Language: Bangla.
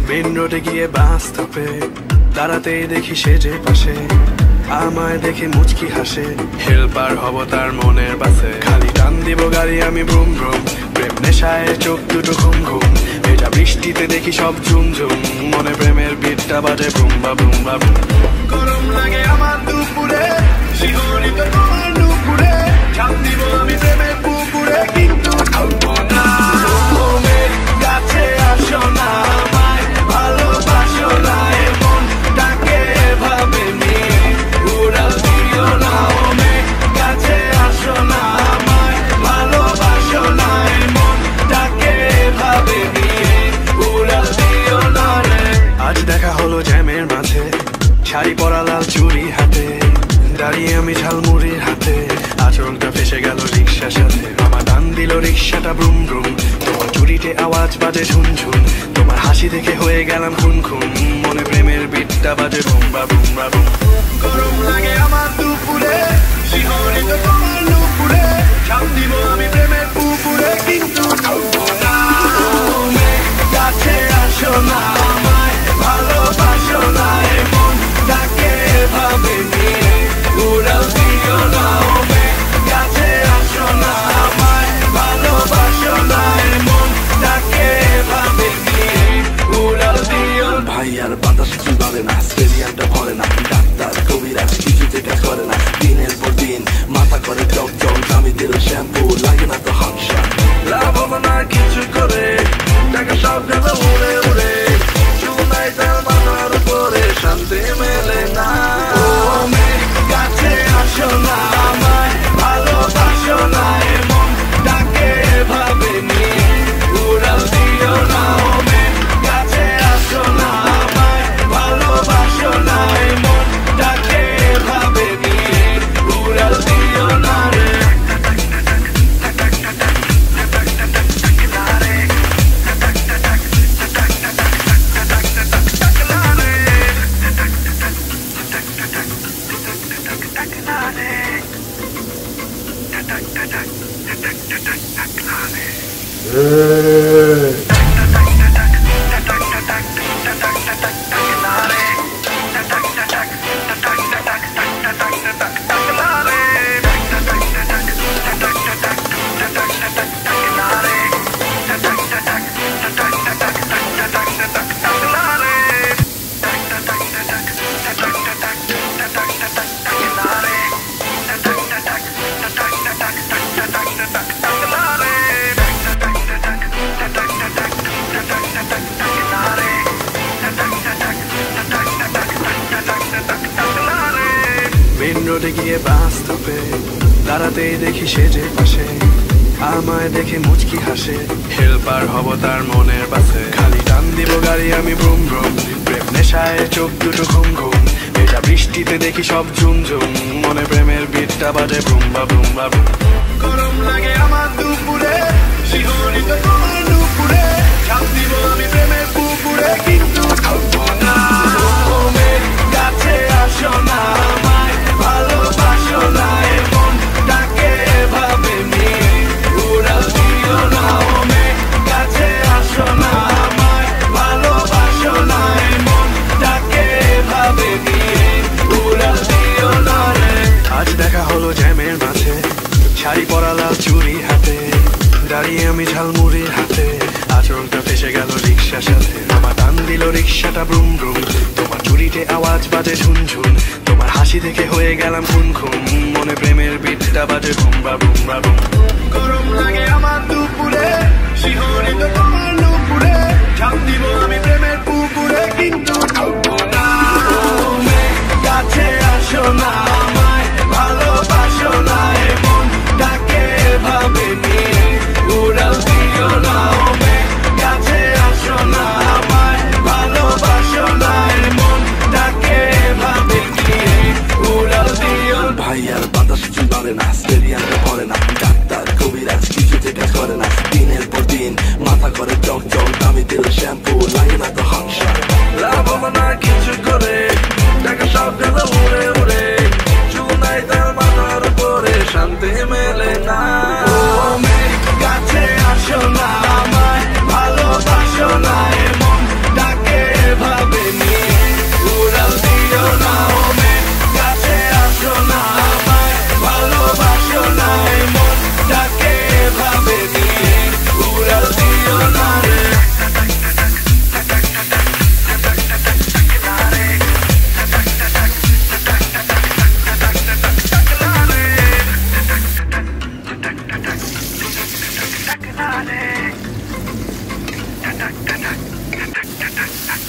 মেন রোডে গিয়ে বাস স্টপে দাঁড়াতেই দেখি সেজে পাশে আমায় দেখে মুচকি হাসে, হেল্পার হব তার মনের বাসে। খালি টান দিব গাড়ি আমি ব্রুম ব্রুম, প্রেম নেশায় চোখ দুটো ঘুম ঘুম। এটা বৃষ্টিতে দেখি সব ঝুম ঝুম, মনে প্রেমের বিটটা বাজে বুম বা বুম বা বুম। গরম লাগে আমার দুপুরে, শিহরিত তোমার নুপুরে, ঝাঁপ দিব আমি প্রেমের পুকুরে, কিন্তু থামবো না। মেঘ কাছে আসো না, আমায় ভালোবাসো না, এমন ডাকে ভাবে নিয়ে উড়াল দিও না। মেঘ কাছে আসো না, আমায় ভালোবাসো না, এমন ডাকে ভাবে নিয়ে উড়াল দিও না রে। আজ দেখা হলো জ্যামের মাঝে, শাড়ি পরা লাল চুড়ি হাতে, দাঁড়িয়ে আমি ঝালমুড়ির হাতে, আচরণটা ফেসে গেল রিক্সার সাথে। আমার টান দিল রিক্সাটা ব্রুম ব্রুম, তোমার চুরিতে আওয়াজ বাজে ঝুনঝুন, তোমার হাসি দেখে হয়ে গেলাম খুন খুন, মনে প্রেমের বিটটা বাজে বুম বা বুম বা বুম। গরম লাগে আমার দুপুরে, শিহরিত তোমার নুপুরে, ঝাঁপ দিব আমি প্রেমের পুকুরে, কিন্তু থামবো না। মেঘ কাছে আসো না, আমায় ভালোবাসো না, এমন ডাকে ভাবে নিয়ে উড়াল দিও না। মেঘ কাছে আসো না, আমায় ভালোবাসো না, এমন ডাকে ভাবে নিয়ে উড়াল দিও। ভাই আর বাতাস চুবাবে না, স্টেডিয়ামটা ভরে না, ডাক্তার কবিরাজ কিছুতে কাজ করে না। দিনের পর দিন মাথা করে টক টক, দামি দিল শ্যাম্পু লাগে না তো হামসা। লাভ হবে না কিছু করে, টাকা সব গেল উড়ে উড়ে, চুনাই তার মাথার উপরে, শান্তি মেলে না। মেঘ কাছে আসো না, আমায় ভালোবাসো না, এমন ডাকে ভাবে নিয়ে উড়াল দিও না। মেঘ কাছে আসো না, আমায় ভালোবাসো না, এমন ডাকে ভাবে নিয়ে উড়াল দিও না রে। মেন রোডে গিয়ে বাস স্টপে দাঁড়াতেই দেখি সেজে পাশে আমায় দেখে মুচকি হাসে, হেল্পার হব তার মনের বাসে। খালি টান দিব গাড়ি আমি ব্রুম ব্রুম, প্রেম নেশায় চোখ দুটো ঘুম ঘুম। এটা বৃষ্টিতে দেখি সব ঝুম ঝুম, মনে প্রেমের বিটটা বাজে বুম বা বুম বা বুম। গরম লাগে আমার দুপুরে, শিহরিত তোমার নুপুরে, ঝাঁপ দিব আমি প্রেমের পুকুরে, কিন্তু থামবো না। মেঘ কাছে আসো না, আমায় ভালোবাসো না, এমন ডাকে ভাবে নিয়ে উড়াল দিও না। মেঘ কাছে আসো না, আমায় ভালোবাসো না, এমন ডাকে ভাবে নিয়ে উড়াল দিও না রে। আজ দেখা হলো জ্যামের মাঝে, শাড়ি পরা লাল চুড়ি হাতে, দাঁড়িয়ে আমি ঝালমুড়ির হাতে, আচরণটা ফেসে গেল রিক্সার সাথে। আমার টান দিল রিক্সাটা ব্রুম ব্রুম, তোমার চুরিতে আওয়াজ বাজে ঝুনঝুন, তোমার হাসি দেখে হয়ে গেলাম খুন খুন, মনে প্রেমের বিটটা বাজে বুম বা বুম বা বুম। গরম লাগে আমার দুপুরে, শিহরিত তোমার নুপুরে, ঝাঁপ দিব আমি প্রেমের পুকুরে, কিন্তু থামবো না। মেঘ কাছে আসো না, আমায় ভালোবাসো না, এমন ডাকে ভাবে নিয়ে উড়াল দিও না। মেঘ কাছে আসো না, আমায় ভালোবাসো না, এমন ডাকে ভাবে নিয়ে উড়াল দিও। ভাই আর বাতাস চুবাবে না, স্টেডিয়ামটা ভরে না, ডাক্তার কবিরাজ কিছুতে কাজ করে না। টাটাক টাটাক টাটাক টাটাক টাক